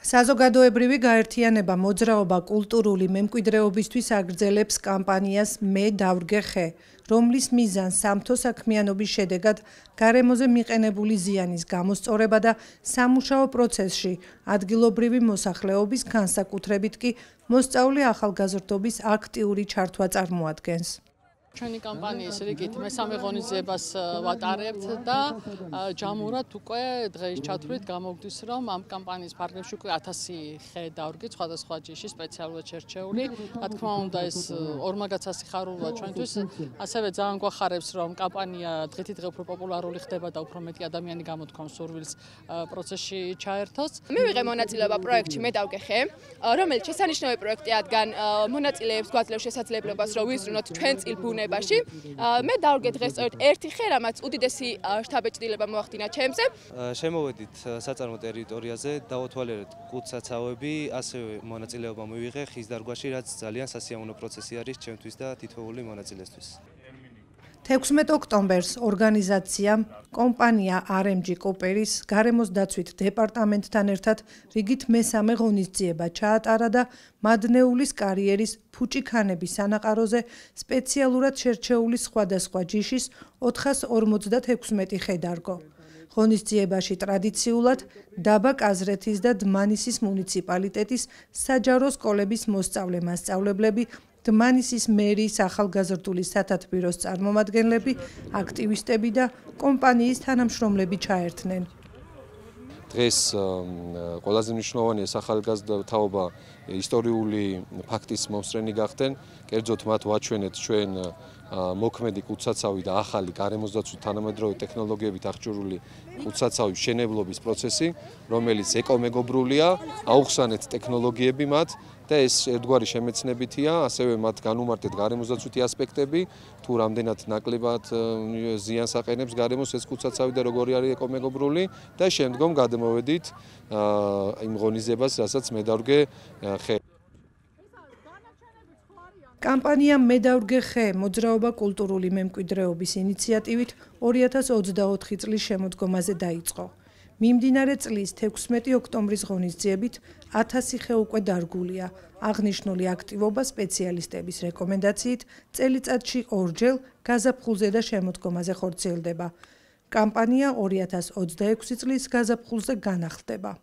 საზოგადოებრივი გაერთიანება მოძრაობა კულტურული მემკვიდრეობისთვის აგრძელებს კამპანიას მე დავრგე ხე, რომლის მიზანს სამთო საქმიანობის შედეგად გარემოზე მიყენებული ზიანის გამოსწორება და სამუშაო პროცესში ადგილობრივი მოსახლეობის, განსაკუთრებით კი მოსწავლე ახალგაზრდობის აქტიური ჩართვა წარმოადგენს. ჩვენი კამპანიის რიგით მესამე ღონისძიებას ვატარებთ და ჯამურად უკვე დღეს ჩათვლით გამოვდის, რომ ამ კამპანიის ფარგლებში უკვე 1000 ხე დავრგით სხვადასხვა ჯიში სპეციალურად შერჩეული. რა თქმა უნდა, ეს ორმაგაც სიხარულია ჩვენთვის, ასევე ძალიან გვახარებს, რომ კამპანია დღითიდღე უფრო პოპულარული ხდება და უფრო მეტი ადამიანი გამოთქვამს სურვილს პროცესში ჩაერთოს. მივიღე მონაწილეობა პროექტში მე დავრგე ხე, რომელიც შესანიშნავი პროექტი ადგან მონაწილეებს გვაძლევს შესაძლებლობას, რომ ვიზრუნოთ ჩვენ წილ ბუნებაში. მე დავრგე დღეს სწორედ ერთი ხე, რამაც უდიდესი შთაბეჭდილება მოახდინა ჩემზე. შემოვედით საწარმო ტერიტორიაზე, დავათვალიერეთ კუცაცავები, ასევე მონაწილეობა მივიღე ხის დარგვაში, რაც ძალიან სასიამოვნო პროცესი არის ჩემთვის და თითოეული მონაწილესთვის. 16 ოქტომბერს ორგანიზაციამ კომპანია RMG კოპერის გარემოს დაცვით დეპარტამენტთან ერთად რიგით მესამე ღონისძიება ჩაატარა და მადნეულის კარიერის ფუჭიქანების სანაყაროზე სპეციალურად შერჩეული სხვადასხვა ჯიშის 456 ხე დარგო. ღონისძიებაში ტრადიციულად დაბა კაზრეთის და დმანისის მუნიციპალიტეტის საჯარო სკოლების მოსწავლე-მასწავლებლები, დმანისის მერიის ახალგაზრდული სათათბიროს წარმომადგენლები, აქტივისტები და კომპანიის თანამშრომლები ჩაერთნენ. დღეს ყველაზე მნიშვნელოვანია ახალგაზრდაობა ისტორიული ფაქტის მომსწრენი გახდნენ, კერძოდ მათ ვაჩვენეთ ჩვენ მოქმედი კუცაცავი და ახალი გარემოსდაცვით თანამედროვე ტექნოლოგიებით აღჭურვილი კუცაცავის მშენებლობის პროცესი, რომელიც ეკომეგობრულია, აუხსანეთ ტექნოლოგიები მათ და ეს ერთგვარი შემეცნებითია, ასევე მათ განუმარტეთ გარემოსდაცვითი ასპექტები, თუ რამდენად ნაკლებად ზიანს აყენებს გარემოს ეს კუცაცავი და როგორი არის ეკომეგობრული და შემდგომ გადმოვედით იმ ღონისძიებას, რასაც მე დავრგე ხე. კამპანია მე დავრგე ხე მოძრაობა კულტურული მემკვიდრეობის ინიციატივით 2024 წლის შემოდგომაზე დაიწყო. მიმდინარე წლის 16 ოქტომბრის ღონისძიებით 1000 ხე უკვე დარგულია. აღნიშნული აქტივობა სპეციალისტების რეკომენდაციით წელიწადში ორჯერ გაზაფხულზე და შემოდგომაზე ხორციელდება. კამპანია 2026 წლის გაზაფხულზე განახლდება.